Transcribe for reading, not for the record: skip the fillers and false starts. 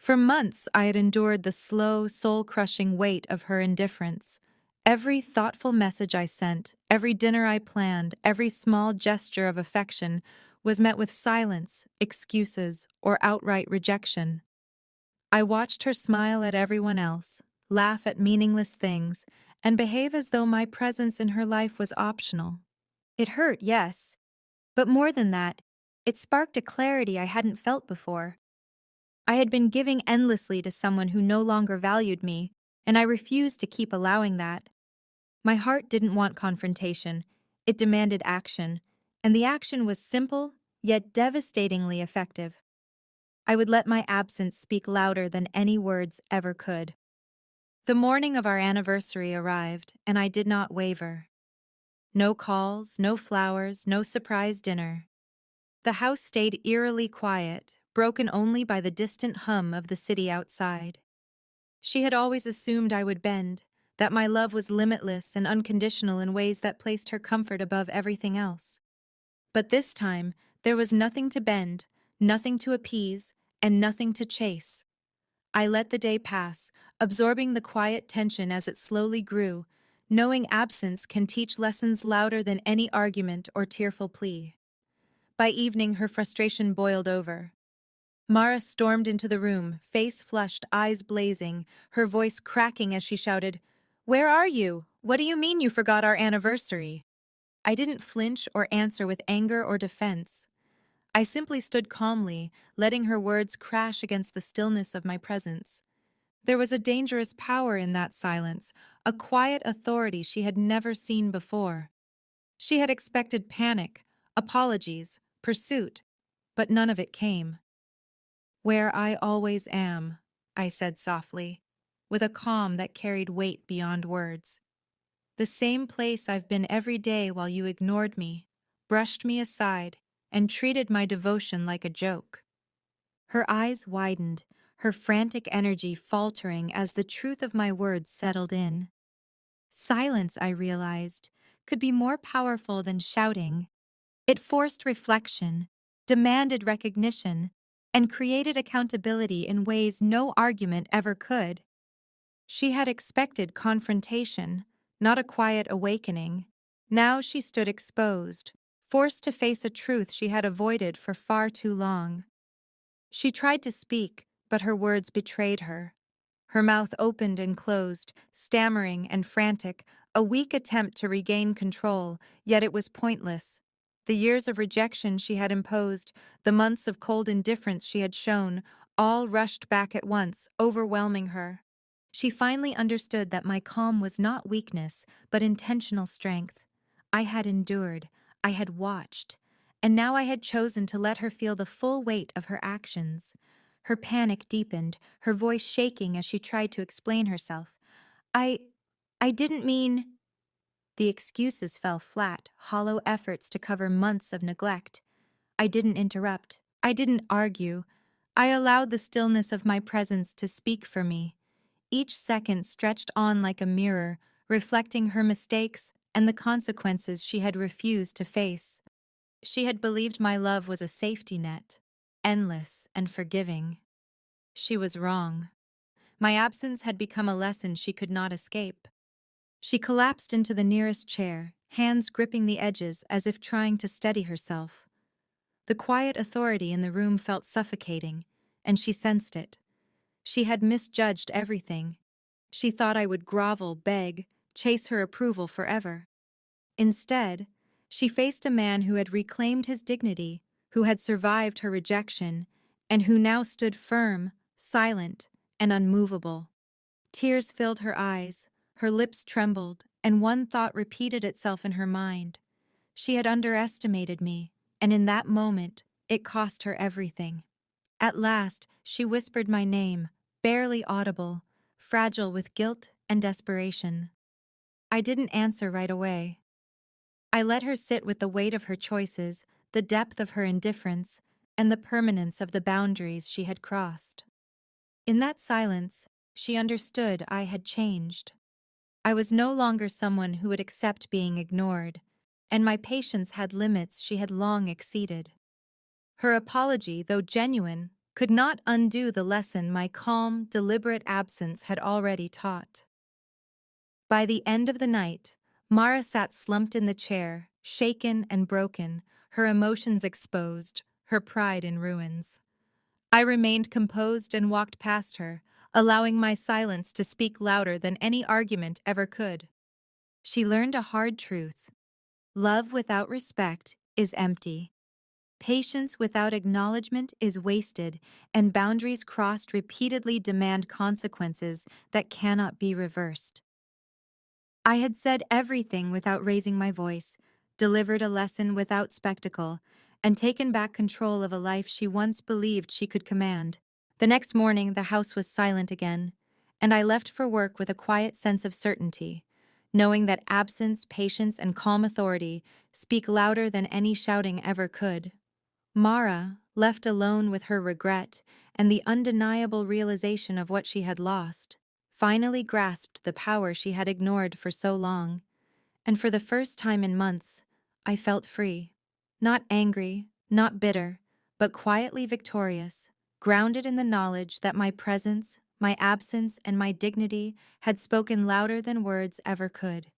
For months, I had endured the slow, soul crushing weight of her indifference. Every thoughtful message I sent, every dinner I planned, every small gesture of affection was met with silence, excuses, or outright rejection. I watched her smile at everyone else, laugh at meaningless things, and behave as though my presence in her life was optional. It hurt, yes, but more than that, it sparked a clarity I hadn't felt before. I had been giving endlessly to someone who no longer valued me, and I refused to keep allowing that. My heart didn't want confrontation, it demanded action, and the action was simple, yet devastatingly effective. I would let my absence speak louder than any words ever could. The morning of our anniversary arrived, and I did not waver. No calls, no flowers, no surprise dinner. The house stayed eerily quiet, broken only by the distant hum of the city outside. She had always assumed I would bend, that my love was limitless and unconditional in ways that placed her comfort above everything else. But this time, there was nothing to bend, nothing to appease, and nothing to chase. I let the day pass, absorbing the quiet tension as it slowly grew, knowing absence can teach lessons louder than any argument or tearful plea. By evening, her frustration boiled over. Mara stormed into the room, face flushed, eyes blazing, her voice cracking as she shouted, "Where are you? What do you mean you forgot our anniversary?" I didn't flinch or answer with anger or defense. I simply stood calmly, letting her words crash against the stillness of my presence. There was a dangerous power in that silence, a quiet authority she had never seen before. She had expected panic, apologies, pursuit, but none of it came. "Where I always am," I said softly, with a calm that carried weight beyond words. "The same place I've been every day while you ignored me, brushed me aside, and treated my devotion like a joke." Her eyes widened, her frantic energy faltering as the truth of my words settled in. Silence, I realized, could be more powerful than shouting. It forced reflection, demanded recognition, and created accountability in ways no argument ever could. She had expected confrontation, not a quiet awakening. Now she stood exposed, forced to face a truth she had avoided for far too long. She tried to speak, but her words betrayed her. Her mouth opened and closed, stammering and frantic, a weak attempt to regain control, yet it was pointless. The years of rejection she had imposed, the months of cold indifference she had shown, all rushed back at once, overwhelming her. She finally understood that my calm was not weakness, but intentional strength. I had endured, I had watched, and now I had chosen to let her feel the full weight of her actions. Her panic deepened, her voice shaking as she tried to explain herself. I. I didn't mean. The excuses fell flat, hollow efforts to cover months of neglect. I didn't interrupt. I didn't argue. I allowed the stillness of my presence to speak for me. Each second stretched on like a mirror, reflecting her mistakes and the consequences she had refused to face. She had believed my love was a safety net, endless and forgiving. She was wrong. My absence had become a lesson she could not escape. She collapsed into the nearest chair, hands gripping the edges as if trying to steady herself. The quiet authority in the room felt suffocating, and she sensed it. She had misjudged everything. She thought I would grovel, beg, chase her approval forever. Instead, she faced a man who had reclaimed his dignity, who had survived her rejection, and who now stood firm, silent, and unmovable. Tears filled her eyes, her lips trembled, and one thought repeated itself in her mind. She had underestimated me, and in that moment, it cost her everything. At last, she whispered my name, barely audible, fragile with guilt and desperation. I didn't answer right away. I let her sit with the weight of her choices, the depth of her indifference, and the permanence of the boundaries she had crossed. In that silence, she understood I had changed. I was no longer someone who would accept being ignored, and my patience had limits she had long exceeded. Her apology, though genuine, could not undo the lesson my calm, deliberate absence had already taught. By the end of the night, Mara sat slumped in the chair, shaken and broken, her emotions exposed, her pride in ruins. I remained composed and walked past her, allowing my silence to speak louder than any argument ever could. She learned a hard truth. Love without respect is empty. Patience without acknowledgement is wasted, and boundaries crossed repeatedly demand consequences that cannot be reversed. I had said everything without raising my voice, delivered a lesson without spectacle, and taken back control of a life she once believed she could command. The next morning, the house was silent again, and I left for work with a quiet sense of certainty, knowing that absence, patience, and calm authority speak louder than any shouting ever could. Mara, left alone with her regret and the undeniable realization of what she had lost, finally grasped the power she had ignored for so long, and for the first time in months, I felt free. Not angry, not bitter, but quietly victorious, grounded in the knowledge that my presence, my absence, and my dignity had spoken louder than words ever could.